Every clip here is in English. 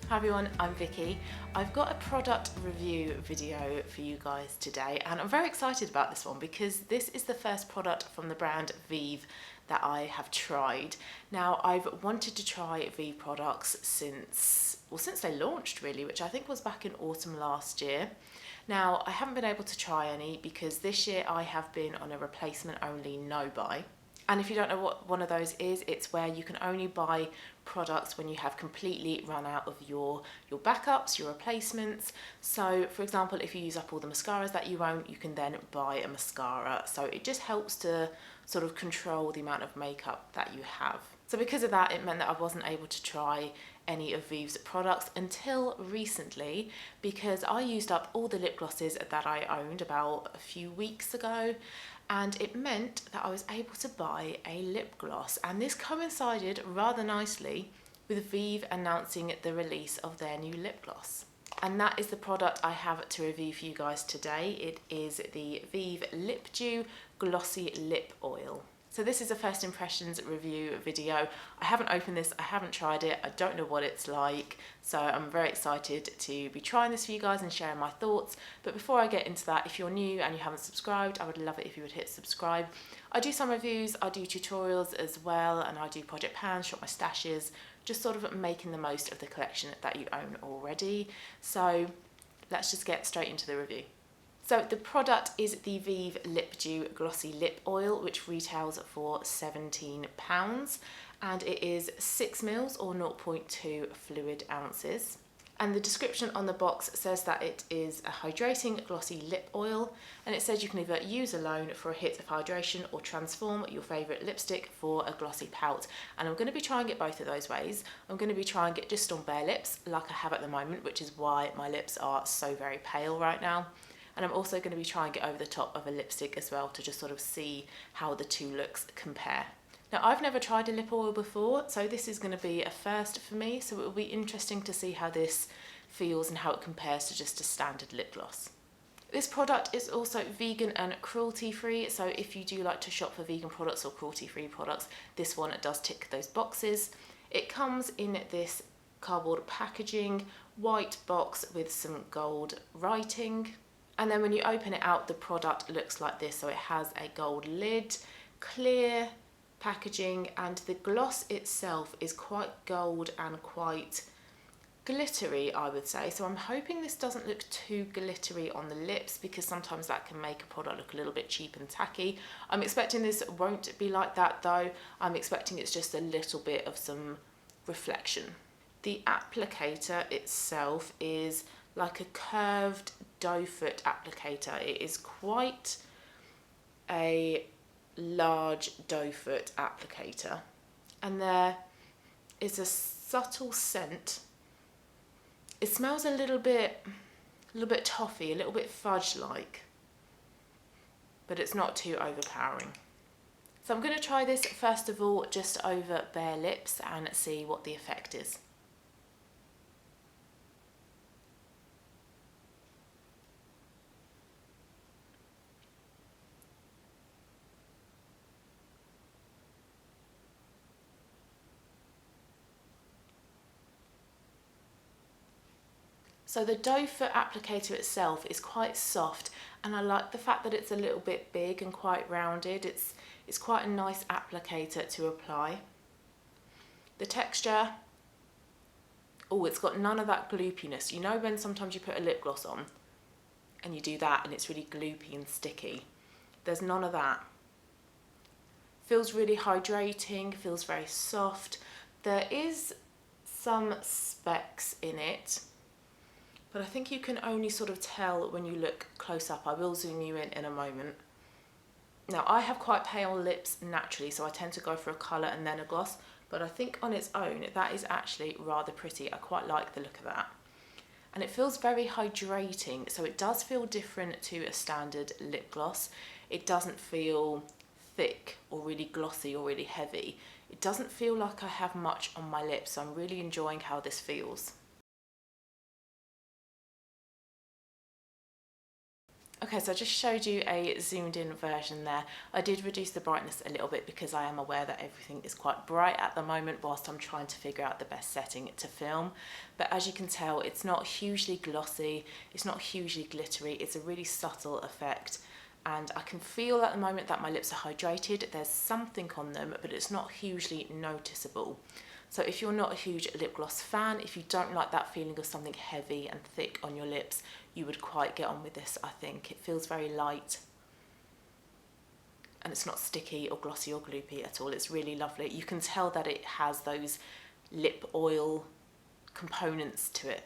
Hi everyone, I'm Vicky. I've got a product review video for you guys today and I'm very excited about this one because this is the first product from the brand Vieve that I have tried. Now I've wanted to try Vieve products since they launched really, which I think was back in autumn last year. Now I haven't been able to try any because this year I have been on a replacement only no buy. And if you don't know what one of those is, it's where you can only buy products when you have completely run out of your backups, your replacements. So for example, if you use up all the mascaras that you own, you can then buy a mascara. So it just helps to sort of control the amount of makeup that you have. So because of that, it meant that I wasn't able to try any of Vieve's products until recently because I used up all the lip glosses that I owned about a few weeks ago, and it meant that I was able to buy a lip gloss, and this coincided rather nicely with Vieve announcing the release of their new lip gloss. And that is the product I have to review for you guys today. It is the Vieve Lip Dew Glossy Lip Oil. So this is a first impressions review video. I haven't opened this, I haven't tried it, I don't know what it's like. So I'm very excited to be trying this for you guys and sharing my thoughts. But before I get into that, if you're new and you haven't subscribed, I would love it if you would hit subscribe. I do some reviews, I do tutorials as well, and I do project pans, shop my stashes, just sort of making the most of the collection that you own already. So let's just get straight into the review. So the product is the Vieve Lip Dew Glossy Lip Oil, which retails for £17, and it is 6ml or 0.2 fluid ounces. And the description on the box says that it is a hydrating glossy lip oil, and it says you can either use alone for a hit of hydration or transform your favourite lipstick for a glossy pout. And I'm going to be trying it both of those ways. I'm going to be trying it just on bare lips like I have at the moment, which is why my lips are so very pale right now. And I'm also going to be trying it over the top of a lipstick as well to just sort of see how the two looks compare. Now I've never tried a lip oil before, so this is going to be a first for me, so it will be interesting to see how this feels and how it compares to just a standard lip gloss. This product is also vegan and cruelty free, so if you do like to shop for vegan products or cruelty free products, this one does tick those boxes. It comes in this cardboard packaging, white box with some gold writing. And then when you open it out, the product looks like this. So it has a gold lid, clear packaging, and the gloss itself is quite gold and quite glittery, I would say. So I'm hoping this doesn't look too glittery on the lips because sometimes that can make a product look a little bit cheap and tacky. I'm expecting this won't be like that though. I'm expecting it's just a little bit of some reflection. The applicator itself is like a curved doe foot applicator. It is quite a large doe foot applicator, and there is a subtle scent. It smells a little bit toffee, a little bit fudge like, but it's not too overpowering. So I'm going to try this first of all just over bare lips and see what the effect is. So the doe foot applicator itself is quite soft, and I like the fact that it's a little bit big and quite rounded. It's quite a nice applicator to apply. The texture, oh, it's got none of that gloopiness. You know when sometimes you put a lip gloss on and you do that and it's really gloopy and sticky? There's none of that. Feels really hydrating, feels very soft. There is some specks in it, but I think you can only sort of tell when you look close up. I will zoom you in a moment. Now I have quite pale lips naturally, so I tend to go for a colour and then a gloss, but I think on its own that is actually rather pretty. I quite like the look of that. And it feels very hydrating, so it does feel different to a standard lip gloss. It doesn't feel thick or really glossy or really heavy. It doesn't feel like I have much on my lips, so I'm really enjoying how this feels. Okay, so I just showed you a zoomed in version there. I did reduce the brightness a little bit because I am aware that everything is quite bright at the moment whilst I'm trying to figure out the best setting to film. But as you can tell, it's not hugely glossy, it's not hugely glittery, it's a really subtle effect. And I can feel at the moment that my lips are hydrated. There's something on them, but it's not hugely noticeable. So if you're not a huge lip gloss fan, if you don't like that feeling of something heavy and thick on your lips, you would quite get on with this, I think. It feels very light and it's not sticky or glossy or gloopy at all. It's really lovely. You can tell that it has those lip oil components to it.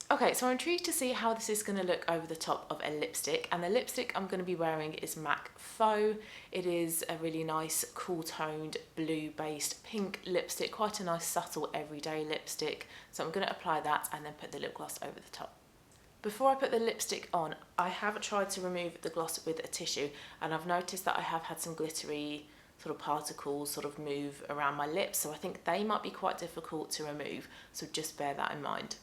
Okay, so I'm intrigued to see how this is going to look over the top of a lipstick, and the lipstick I'm going to be wearing is MAC Faux. It is a really nice cool toned blue based pink lipstick, quite a nice subtle everyday lipstick. So I'm going to apply that and then put the lip gloss over the top. Before I put the lipstick on, I have tried to remove the gloss with a tissue, and I've noticed that I have had some glittery sort of particles sort of move around my lips, so I think they might be quite difficult to remove, so just bear that in mind.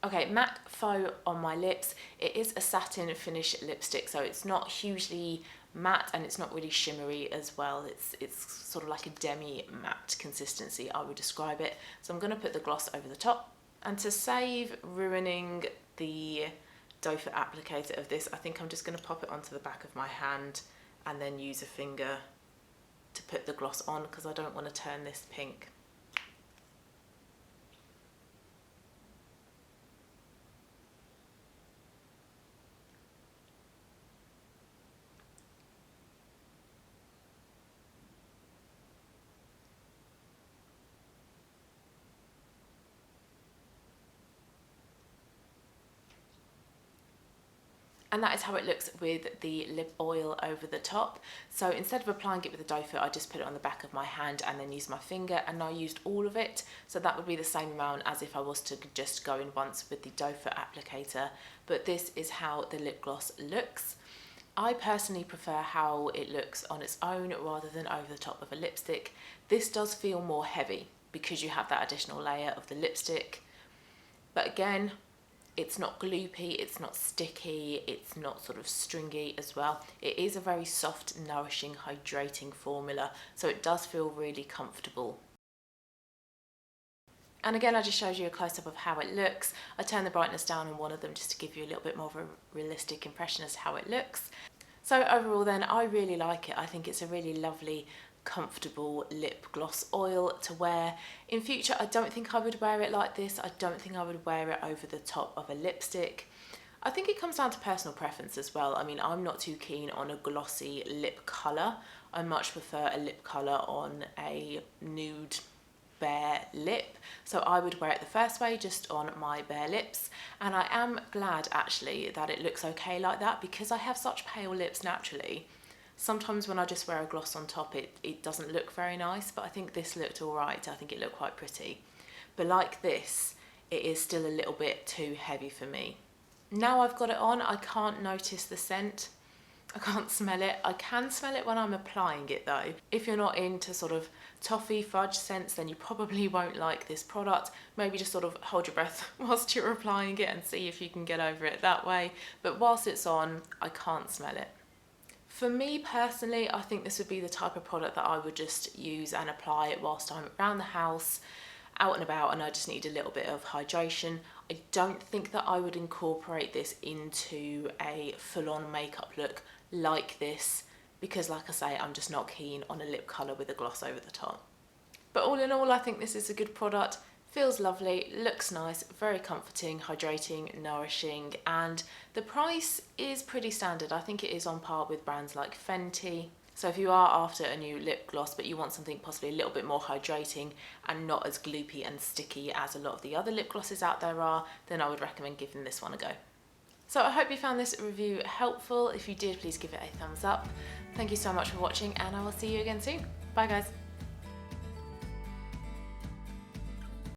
Okay, MAC Faux on my lips. It is a satin finish lipstick, so it's not hugely matte and it's not really shimmery as well. It's sort of like a demi matte consistency, I would describe it. So I'm going to put the gloss over the top. And to save ruining the doe foot applicator of this, I think I'm just going to pop it onto the back of my hand and then use a finger to put the gloss on because I don't want to turn this pink. And that is how it looks with the lip oil over the top. So instead of applying it with a doe foot, I just put it on the back of my hand and then used my finger, and I used all of it. So that would be the same amount as if I was to just go in once with the doe foot applicator. But this is how the lip gloss looks. I personally prefer how it looks on its own rather than over the top of a lipstick. This does feel more heavy because you have that additional layer of the lipstick. But again, it's not gloopy, it's not sticky, it's not sort of stringy as well. It is a very soft, nourishing, hydrating formula, so it does feel really comfortable. And again, I just showed you a close-up of how it looks. I turned the brightness down on one of them just to give you a little bit more of a realistic impression as to how it looks. So overall then, I really like it. I think it's a really lovely, comfortable lip gloss oil to wear. In future, I don't think I would wear it like this. I don't think I would wear it over the top of a lipstick. I think it comes down to personal preference as well. I mean, I'm not too keen on a glossy lip colour. I much prefer a lip colour on a nude bare lip, so I would wear it the first way, just on my bare lips, and I am glad actually that it looks okay like that because I have such pale lips naturally. Sometimes when I just wear a gloss on top, it doesn't look very nice, but I think this looked alright. I think it looked quite pretty. But like this, it is still a little bit too heavy for me. Now I've got it on, I can't notice the scent. I can't smell it. I can smell it when I'm applying it though. If you're not into sort of toffee fudge scents, then you probably won't like this product. Maybe just sort of hold your breath whilst you're applying it and see if you can get over it that way. But whilst it's on, I can't smell it. For me personally, I think this would be the type of product that I would just use and apply it whilst I'm around the house, out and about, and I just need a little bit of hydration. I don't think that I would incorporate this into a full-on makeup look like this because, like I say, I'm just not keen on a lip colour with a gloss over the top. But all in all, I think this is a good product. Feels lovely, looks nice, very comforting, hydrating, nourishing, and the price is pretty standard. I think it is on par with brands like Fenty. So if you are after a new lip gloss but you want something possibly a little bit more hydrating and not as gloopy and sticky as a lot of the other lip glosses out there are, then I would recommend giving this one a go. So I hope you found this review helpful. If you did, please give it a thumbs up. Thank you so much for watching, and I will see you again soon. Bye guys.